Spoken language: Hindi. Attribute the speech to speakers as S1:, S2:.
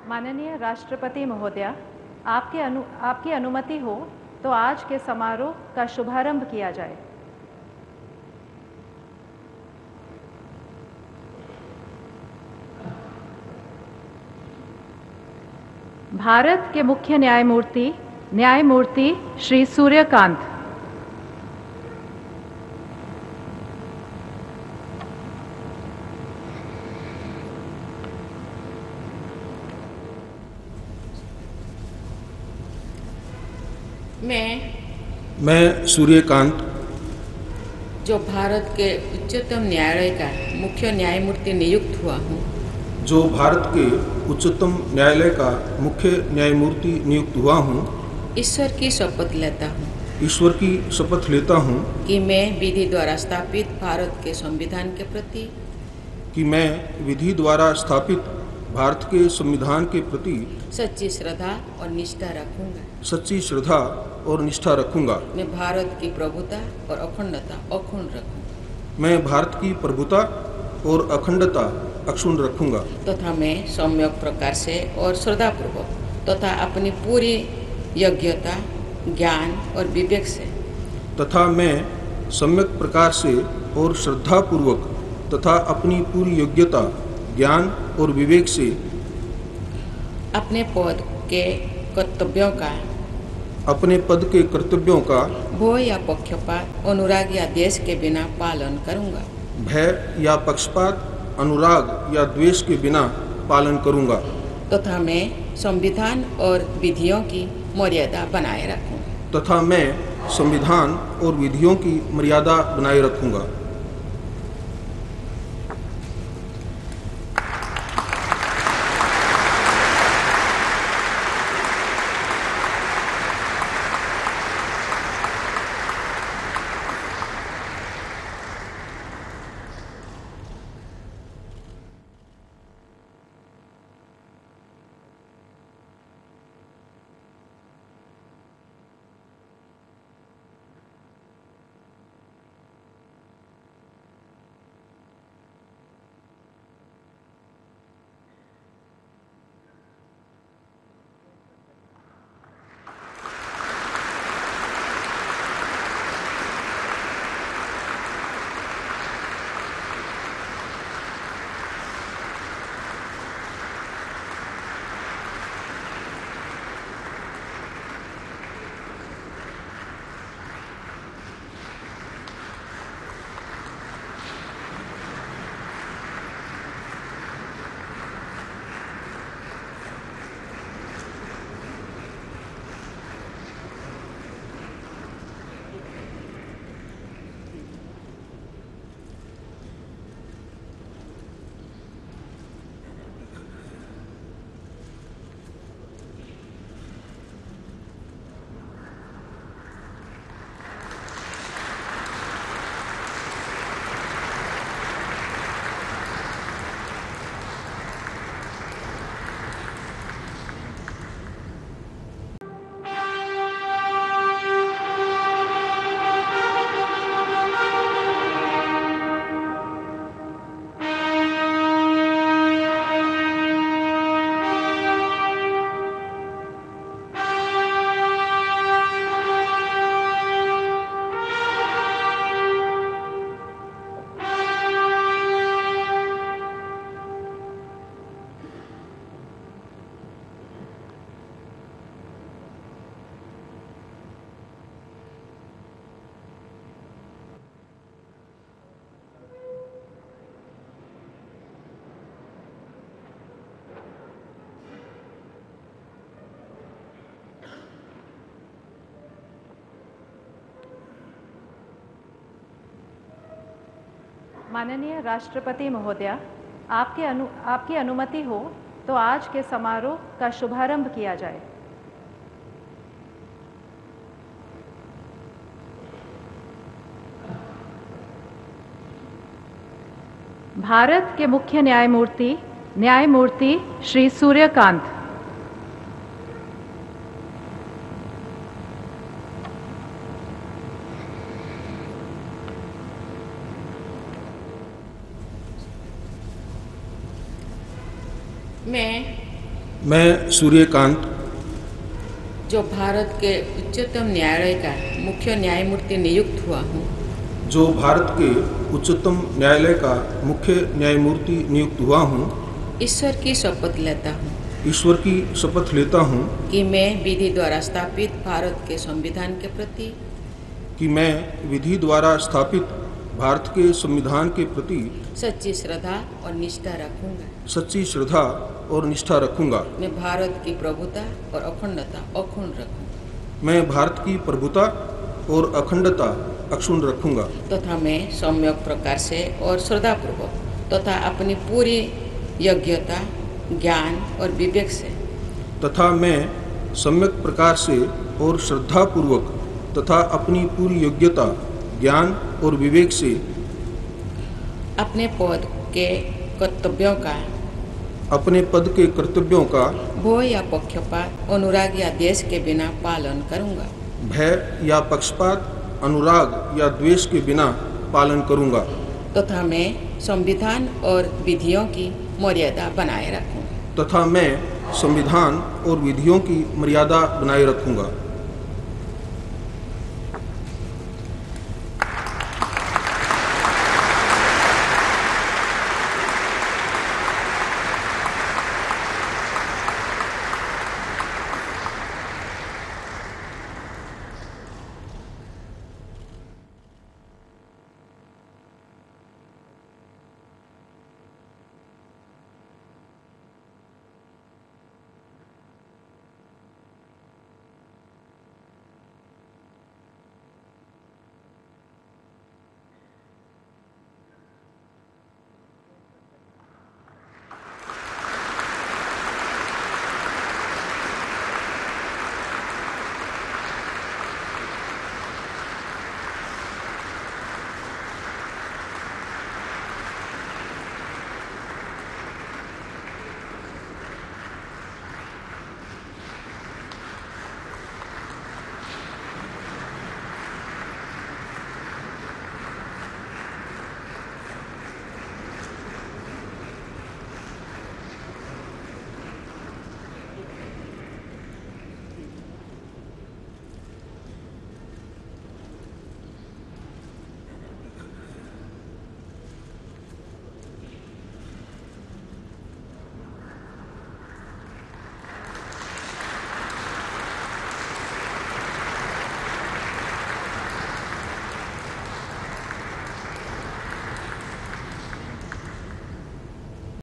S1: माननीय राष्ट्रपति महोदया, आपकी अनुमति हो तो आज के समारोह का शुभारंभ किया जाए। भारत के मुख्य न्यायमूर्ति श्री सूर्यकांत।
S2: मैं सूर्यकांत,
S3: जो भारत के उच्चतम न्यायालय का मुख्य न्यायमूर्ति नियुक्त हुआ हूँ,
S2: जो भारत के उच्चतम न्यायालय का मुख्य न्यायमूर्ति नियुक्त हुआ हूँ,
S3: ईश्वर की शपथ लेता हूँ
S2: ईश्वर की शपथ लेता हूँ
S3: कि मैं विधि द्वारा स्थापित भारत के संविधान के प्रति
S2: भारत के संविधान के प्रति
S3: सच्ची श्रद्धा और निष्ठा
S2: रखूंगा।
S3: मैं भारत की प्रभुता और अखंडता अक्षुण्ण रखूंगा।
S2: मैं भारत की प्रभुता और अखंडता अक्षुण्ण रखूंगा
S3: तथा मैं सम्यक प्रकार से और श्रद्धापूर्वक तथा अपनी पूरी योग्यता, ज्ञान और विवेक से
S2: तथा मैं सम्यक प्रकार से और श्रद्धापूर्वक तथा अपनी पूरी योग्यता, ज्ञान और विवेक से
S3: अपने पद के कर्तव्यों का भय या पक्षपात, अनुराग या द्वेष के बिना पालन करूंगा।
S2: भय या पक्षपात, अनुराग या द्वेष के बिना पालन करूंगा
S3: तथा मैं संविधान और विधियों की मर्यादा बनाए रखूंगा।
S1: माननीय राष्ट्रपति महोदया, आपकी अनुमति हो तो आज के समारोह का शुभारंभ किया जाए। भारत के मुख्य न्यायमूर्ति श्री सूर्यकांत।
S3: मैं
S2: मैं सूर्यकांत
S3: जो भारत के उच्चतम न्यायालय का मुख्य न्यायमूर्ति नियुक्त हुआ हूँ,
S2: जो भारत के उच्चतम न्यायालय का मुख्य न्यायमूर्ति नियुक्त हुआ हूँ,
S3: ईश्वर की शपथ लेता हूँ
S2: ईश्वर की शपथ लेता हूँ
S3: कि मैं विधि द्वारा स्थापित भारत के संविधान के प्रति
S2: कि मैं विधि द्वारा स्थापित भारत के संविधान के प्रति
S3: सच्ची श्रद्धा और निष्ठा रखूंगा।
S2: सच्ची श्रद्धा और निष्ठा रखूंगा।
S3: मैं भारत की प्रभुता और अखंडता अक्षुण्ण रखूंगा।
S2: मैं भारत की प्रभुता और अखंडता अक्षुण्ण रखूंगा
S3: तथा मैं सम्यक प्रकार से और श्रद्धापूर्वक तथा अपनी पूरी योग्यता, ज्ञान और विवेक से
S2: तथा मैं सम्यक प्रकार से और श्रद्धापूर्वक तथा अपनी पूरी योग्यता, ज्ञान और विवेक से
S3: अपने पद के कर्तव्यों का भय या पक्षपात, अनुराग या द्वेष के बिना पालन करूंगा।
S2: भय या पक्षपात, अनुराग या द्वेष के बिना पालन करूंगा
S3: तथा मैं संविधान और विधियों की मर्यादा बनाए रखूंगा।
S2: तथा मैं संविधान और विधियों की मर्यादा बनाए रखूंगा।